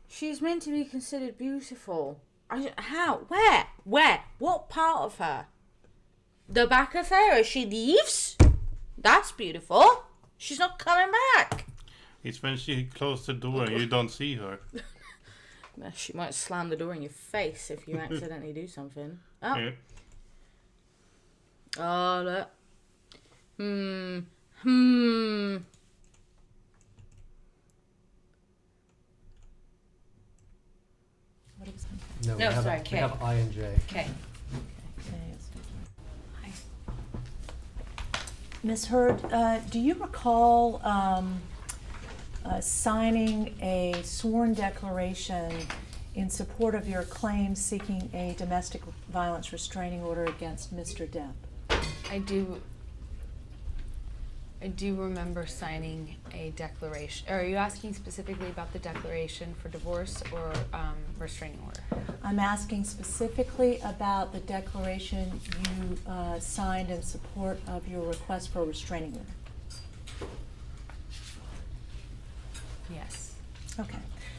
B: She's meant to be considered beautiful. How? Where? What part of her? The back of her as she leaves? That's beautiful. She's not coming back.
A: It's when she closed the door and you don't see her.
B: She might slam the door in your face if you accidentally do something. Oh.
A: Yeah.
B: Oh, look.
C: What was it?
E: No,
D: No,
E: we have,
D: sorry,
E: we
D: K.
E: have I and J.
D: Okay.
C: Ms. Heard, do you recall signing a sworn declaration in support of your claim seeking a domestic violence restraining order against Mr. Depp?
D: I do remember signing a declaration. Are you asking specifically about the declaration for divorce or restraining order?
C: I'm asking specifically about the declaration you signed in support of your request for a restraining order.
D: Yes.
C: Okay.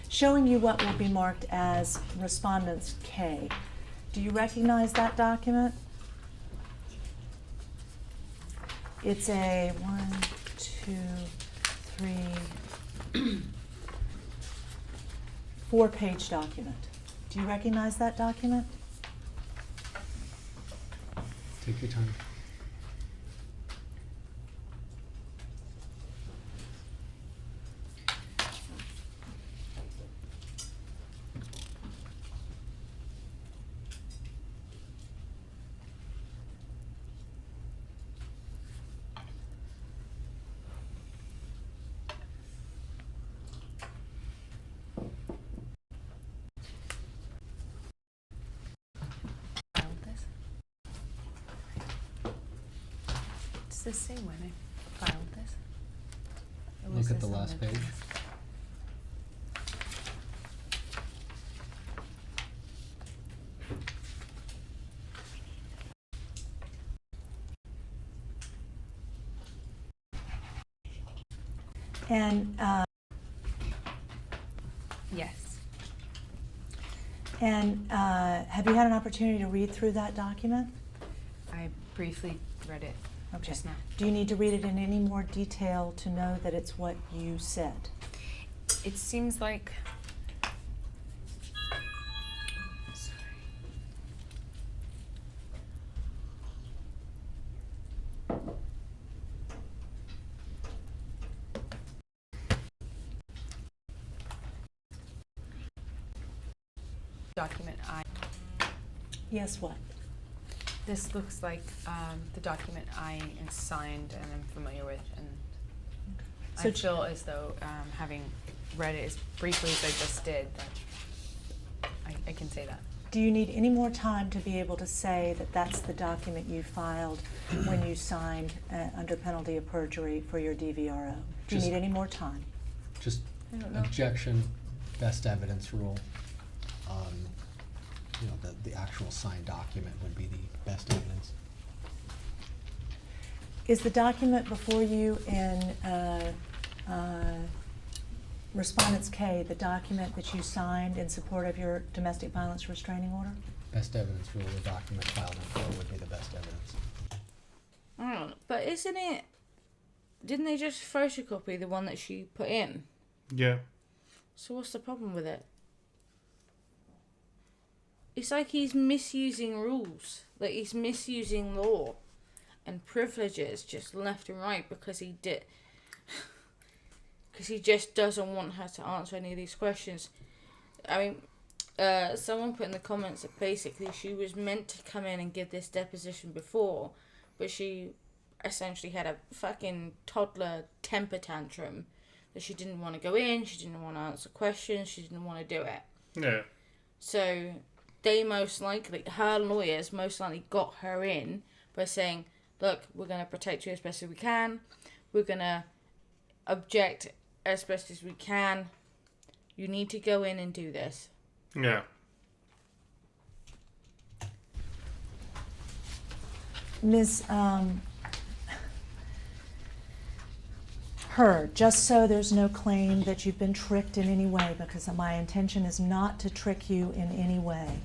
C: Showing you what will be marked as Respondents K. Do you recognize that document? It's a 1, 2, 3, 4-page document. Do you recognize that document?
E: Take your time.
D: Filed this. Does this say when I filed this? Or was
E: Look at
D: this
E: the
D: on
E: last page.
C: And
D: Yes.
C: Have you had an opportunity to read through that document?
D: I briefly read it
C: Okay.
D: just now.
C: Do you need to read it in any more detail to know that it's what you said?
D: It seems like. Sorry. Document
C: Yes, what?
D: This looks like the document I signed and I'm familiar with, and
C: So
D: I feel as though having read it as briefly as I just did, that I can say that.
C: Do you need any more time to be able to say that that's the document you filed when you signed under penalty of perjury for your DVRO? Do you
E: Just-
C: need any more time?
E: Just
D: I don't know.
E: objection, best evidence rule. The actual signed document would be the best evidence.
C: Is the document before you in Respondents K, the document that you signed in support of your domestic violence restraining order?
E: Best evidence rule, the document filed in court would be the best evidence.
B: I don't know, but isn't it? Didn't they just photocopy the one that she put in?
A: Yeah.
B: So what's the problem with it? It's like he's misusing rules. Like he's misusing law and privileges just left and right because he did. Because he just doesn't want her to answer any of these questions. I mean, someone put in the comments that basically she was meant to come in and give this deposition before, but she essentially had a fucking toddler temper tantrum that she didn't want to go in, she didn't want to answer questions, she didn't want to do it.
A: Yeah.
B: So they most likely, her lawyers most likely got her in by saying, look, we're going to protect you as best as we can. We're going to object as best as we can. You need to go in and do this.
A: Yeah.
C: Ms. Heard, just so there's no claim that you've been tricked in any way, because my intention is not to trick you in any way.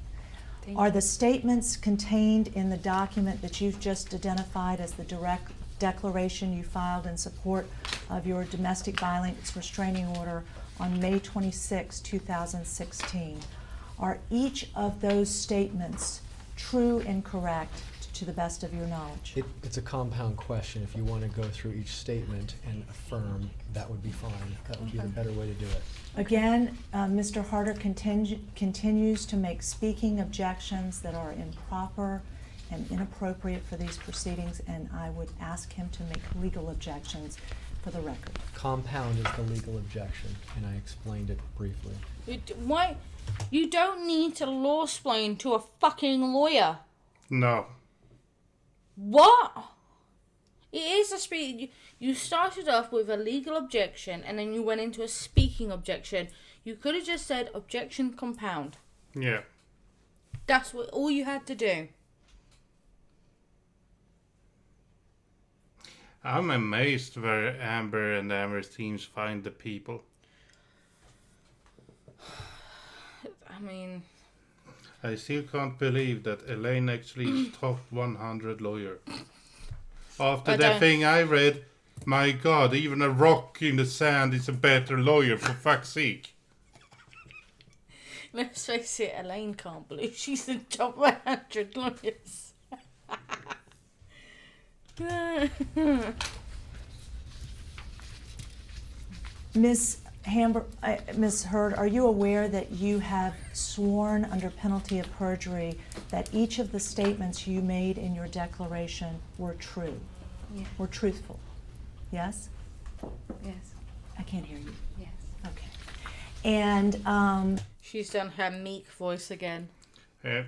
C: Are the statements contained in the document that you've just identified as the direct declaration you filed in support of your domestic violence restraining order on May 26, 2016, are each of those statements true and correct to the best of your knowledge?
E: It's a compound question. If you want to go through each statement and affirm, that would be fine. That would be the better way to do it.
C: Again, Mr. Harder continues to make speaking objections that are improper and inappropriate for these proceedings, and I would ask him to make legal objections for the record.
E: Compound is the legal objection, and I explained it briefly.
B: Why? You don't need to law-splain to a fucking lawyer.
A: No.
B: What? It is a speak. You started off with a legal objection and then you went into a speaking objection. You could have just said objection compound.
A: Yeah.
B: That's what all you had to do.
A: I'm amazed where Amber and Amber's teams find the people.
B: I mean,
A: I still can't believe that Elaine actually is top 100 lawyer. After that thing I read, my God, even a rock in the sand is a better lawyer, for fuck's sake.
B: let's face it, Elaine can't believe she's the top 100 lawyers.
C: Ms. Heard, are you aware that you have sworn under penalty of perjury that each of the statements you made in your declaration were true, were truthful? Yes?
D: Yes.
C: I can't hear you.
D: Yes.
C: Okay. And
B: She's done her meek voice again. Literally,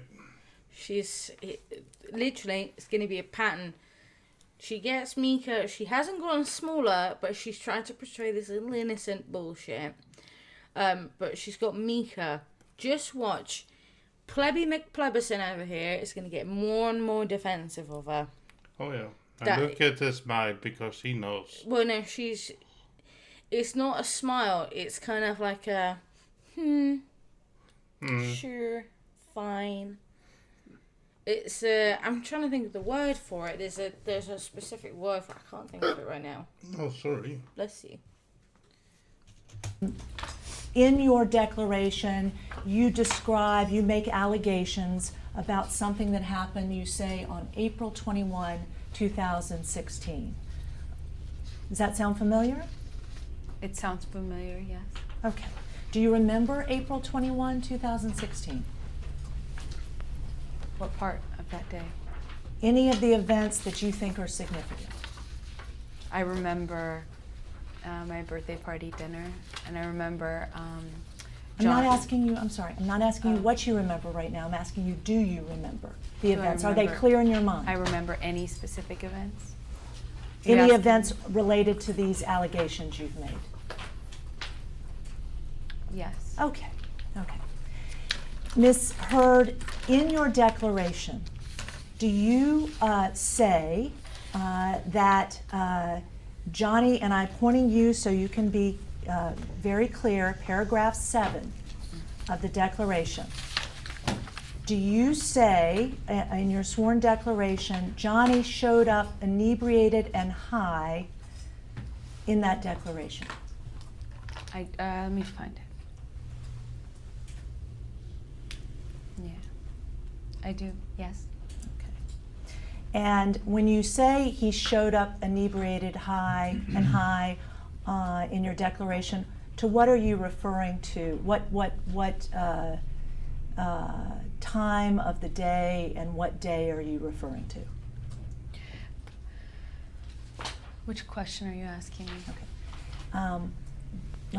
B: it's going to be a pattern. She gets meeker. She hasn't gotten smaller, but she's trying to portray this little innocent bullshit. But she's got meeker. Just watch. Plebby McPlebison over here is going to get more and more defensive of her.
A: Oh, yeah. And look at his smile, because he knows.
B: Well, no, It's not a smile. It's kind of like a, sure, fine. It's I'm trying to think of the word for it. There's a specific word for it. I can't think of it right now.
A: Oh, sorry.
B: Let's see.
C: In your declaration, you make allegations about something that happened, you say, on April 21, 2016. Does that sound familiar?
D: It sounds familiar, yes.
C: Okay. Do you remember April 21, 2016?
D: What part of that day?
C: Any of the events that you think are significant?
D: I remember my birthday party dinner, and I remember
C: I'm not asking you what you remember right now. I'm asking you, do you remember the events? Are they clear in your mind?
D: I remember any specific events.
C: Any events related to these allegations you've made?
D: Yes.
C: Okay. Ms. Heard, in your declaration, do you say that Johnny, and I'm pointing you so you can be very clear, paragraph 7 of the declaration. Do you say in your sworn declaration, Johnny showed up inebriated and high in that declaration?
D: Let me find it. Yeah, I do, yes.
C: And when you say he showed up inebriated and high in your declaration, to what are you referring to? What time of the day and what day are you referring to?
D: Which question are you asking me?
C: Okay.
D: Are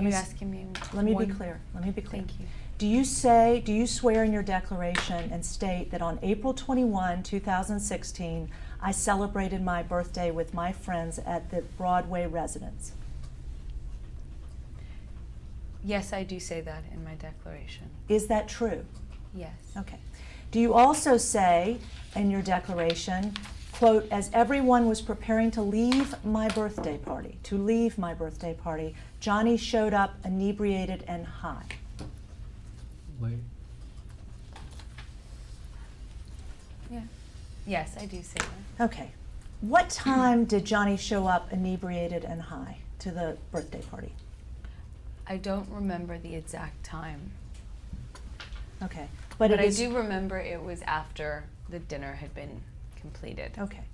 D: you asking me?
C: Let me be clear.
D: Thank you.
C: Do you swear in your declaration and state that on April 21, 2016, I celebrated my birthday with my friends at the Broadway residence?
D: Yes, I do say that in my declaration.
C: Is that true?
D: Yes.
C: Okay. Do you also say in your declaration, quote, as everyone was preparing to leave my birthday party, Johnny showed up inebriated and high?
E: Wait.
D: Yeah. Yes, I do say that.
C: Okay. What time did Johnny show up inebriated and high to the birthday party?
D: I don't remember the exact time.
C: Okay.
D: But I do remember it was after the dinner had been completed.
C: Okay.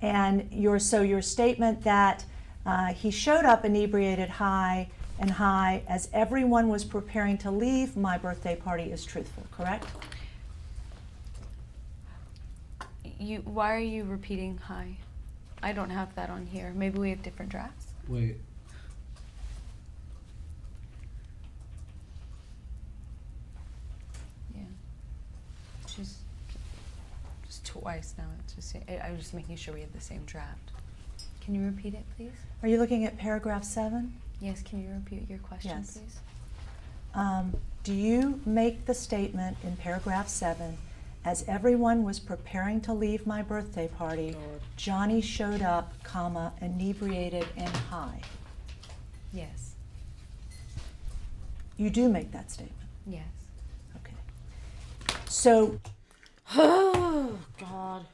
C: And your statement that he showed up inebriated high as everyone was preparing to leave my birthday party is truthful, correct?
D: Why are you repeating high? I don't have that on here. Maybe we have different drafts.
E: Wait.
D: Yeah. Just twice now. I'm just making sure we have the same draft. Can you repeat it, please?
C: Are you looking at paragraph 7?
D: Yes, can you repeat your question,
C: Yes.
D: please?
C: Do you make the statement in paragraph 7, as everyone was preparing to leave my birthday party, Johnny showed up, inebriated and high?
D: Yes.
C: You do make that statement?
D: Yes.
C: Okay. So,
B: Oh, God.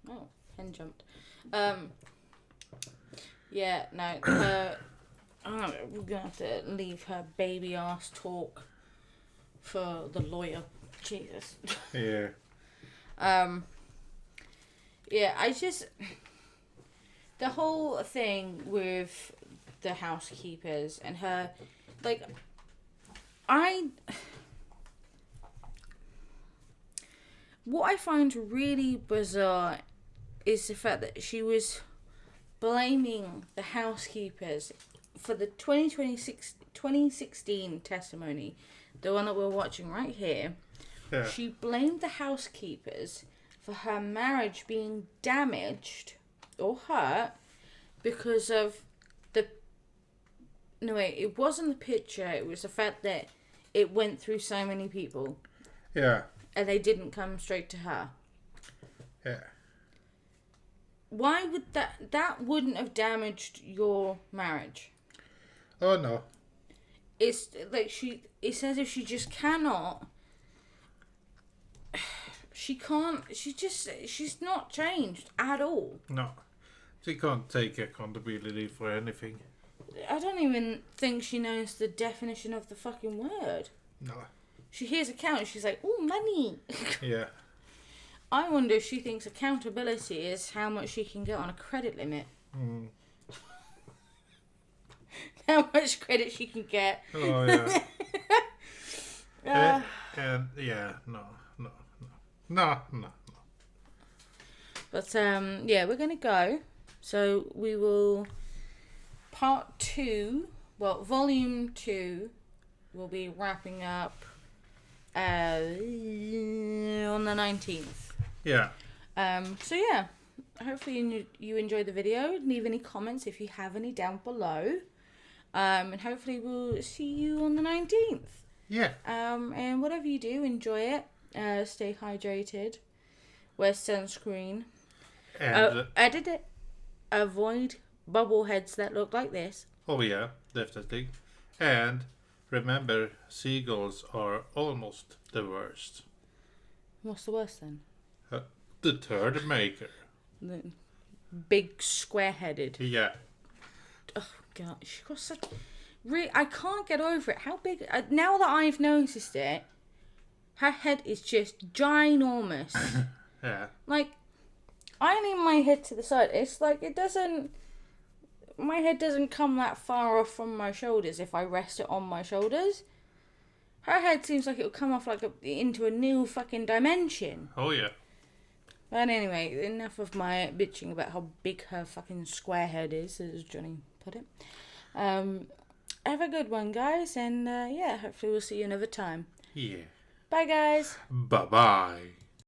B: Oh, pen jumped. Yeah, no, we're gonna have to leave her baby ass talk for the lawyer. Jesus.
A: Yeah.
B: Yeah, the whole thing with the housekeepers and her, like, what I find really bizarre is the fact that she was blaming the housekeepers for the 2016 testimony, the one that we're watching right here.
A: Yeah.
B: She blamed the housekeepers for her marriage being damaged or hurt because of it wasn't the picture, it was the fact that it went through so many people.
A: Yeah.
B: And they didn't come straight to her.
A: Yeah.
B: Why would that wouldn't have damaged your marriage?
A: Oh no.
B: It's like it's as if she just cannot. She's not changed at all.
A: No. She can't take accountability for anything.
B: I don't even think she knows the definition of the fucking word.
A: No.
B: She hears account, she's like, oh, money.
A: Yeah.
B: I wonder if she thinks accountability is how much she can get on a credit limit.
A: Mm.
B: How much credit she can get.
A: Oh, yeah. And yeah, no.
B: But, yeah, we're going to go. So we will, part 2, well, volume 2, will be wrapping up on the 19th.
A: Yeah.
B: So yeah, hopefully you enjoyed the video. Leave any comments if you have any down below. And hopefully we'll see you on the 19th.
A: Yeah.
B: And whatever you do, enjoy it. Stay hydrated. Wear sunscreen.
A: And
B: Edit it. Avoid bubble heads that look like this.
A: oh yeah, definitely. And remember, seagulls are almost the worst.
B: What's the worst then?
A: The third maker.
B: The big square-headed.
A: Yeah.
B: Oh god, she got such. I can't get over it. How big? Now that I've noticed it, her head is just ginormous.
A: Yeah.
B: Like, I lean my head to the side. It's like it doesn't. My head doesn't come that far off from my shoulders if I rest it on my shoulders. Her head seems like it will come off like into a new fucking dimension.
A: Oh yeah.
B: But anyway, enough of my bitching about how big her fucking square head is, as Johnny put it. Have a good one, guys, and yeah, hopefully we'll see you another time.
A: Yeah.
B: Bye, guys.
A: Bye-bye.